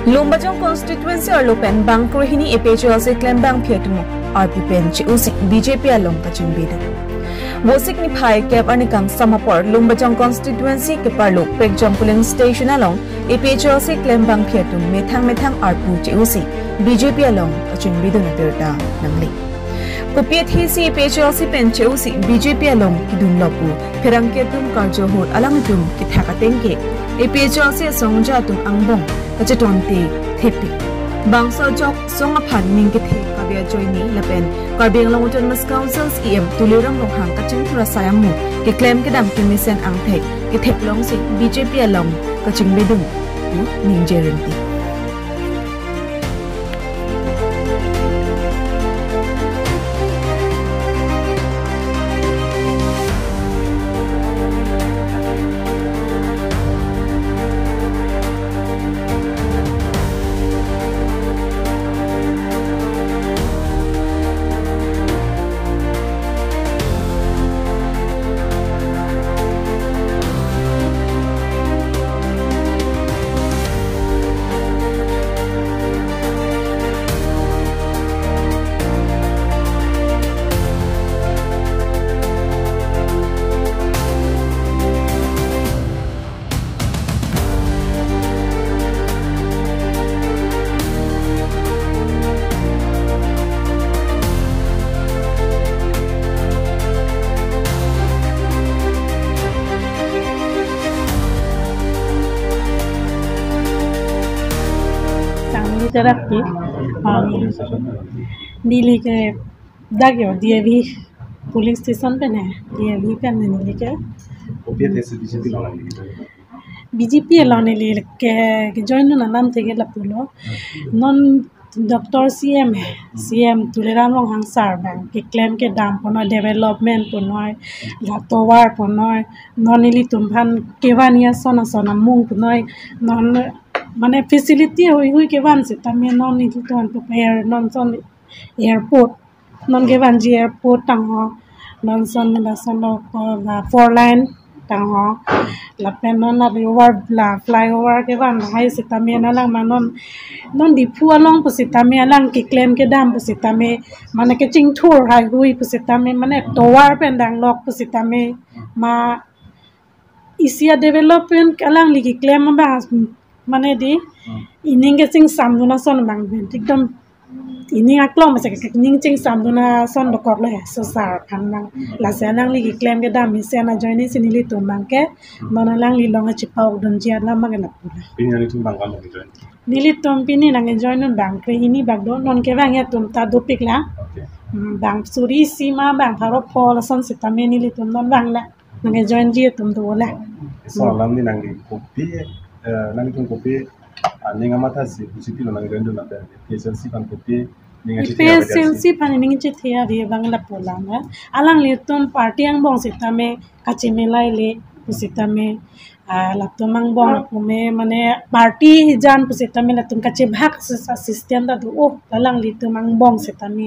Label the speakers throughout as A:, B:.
A: Lumbajong constituency or Lopen Bangkor hini EPHLC claim bang phiatumo RPPN CUC BJP along kachimbidu. Wosik ni phai kep anikang samapor Lumbajong constituency ke parlo Pekjong polling station along EPHLC claim bang phiatum methang RPU CUC BJP along kachimbidu na pirta nangli. Kopiat hisi EPHLC pen CUC BJP along kidun lopu perangketum karjohor alangitum kithakatengke EPHLC songjatum angbong kachetonti thepi bangsa jok songa phan ning ke the kabia joini lapen karbeng longuton mas councils em tuliram long hang kaching thura sayamu ke claim ke dam commission ang the ke theplong si BJP along kaching bedum ning jerenti
B: तरफ नीली के दागे DAV police station पे है डीएवी पे नीली के बीजेपी लाने लिए के जॉइन ना नाम थे के लपुलो नॉन डॉक्टर सीएम तुलेराम लोग सार बैंक के क्लेम के दाम पनो डेवलपमेंट पनो लातोवार पनो नॉन नीली तुम्हान केवानिया सोना सोना मुंग पनो नॉन माने फैसिलिटी हुई के वन से तमे नॉन नीली तो अन प्रिपेयर नॉन सोन एयरपोर्ट नॉन के वन जी एयरपोर्ट तंगो नॉन सोन ला सोन फोर लाइन तंगो ला पे नॉन रिवर ला फ्लाईओवर के वन हाई से तमे ना लंग मा नॉन दिफु अलोंग पसे तमे लंग के क्लेम के दाम पसे तमे माने के चिंग थोर हाई हुई पसे तमे माने टोवार पे दांग लॉक पसे तमे मा इसिया डेवलपमेंट अलांग लिखी क्लेम बा माने दी इनिंग के सिंग सामदुना सन बांग एकदम इनिंग अक्लो मसे के इनिंग चिंग सामदुना सन डकॉक ले सोसार खानबांग लासे लांग लिगी क्लेम के दाम से ना जॉइनी सिनिली तो बांग के नना लांग लि लोंग चिपाव दनजिया ला मगे लपुला
C: पिनी तुम बांग लो जॉइन
B: निली तुम पिनी नंगे जॉइन बांग के हिनी बागदो नन के बांग या तुम ता दो पिकला बांग सुरी सीमा बांग फारो फॉल सन से तमे निली तुम नन बांग ला नंगे जॉइन जी तुम दो ला
C: सलाम नि नंगे copy nang tung kopi ninga mata si bisiti lo nang rendo na ben PSLC pan kopi ninga chiti
B: PSLC pan ninga chiti ya ri bangla pola na alang le tom party ang bong sita me kachime lai le pusita me la tomang bong pume mane party jan pusita me la tum kache bhak system da do alang le tomang bong sita me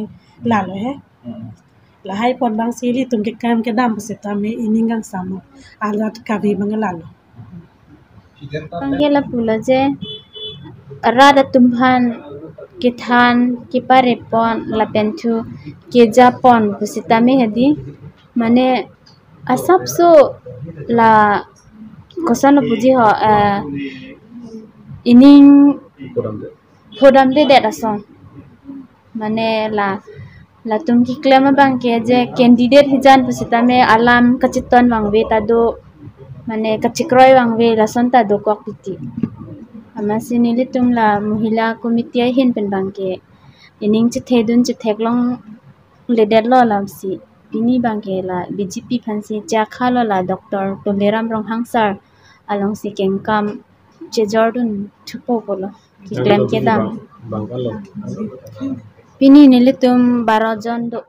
B: la lo he la hai pon bang sili tum ke kam ke dam pusita me iningang samo alat kavi bangla lo
D: Panggil pula je rada tumhan kithan kipare pon la pentu ke Japon pusitame hedi mane asap so la kosan puji ho ining podam de rason mane la tum ki claim bang ke je candidate hijan pusitame alam kachiton bangwe tado माने कचिक्रोय वांगवे लसंता दोकॉक पिति अमासे निले तुमला महिला कमिटी हिन पेन बांके इनिंग च थेदुन च थेकलों लेडेर लो लामसी बिनी बांके ला बीजेपी फंसी जाखालो ला डॉक्टर तुलेराम रोंग हांगसार अलोंग सी केंगकाम चे जॉर्डन छुपो बोलो क्लेम के दाम बिनी निले तुम 12 जन दो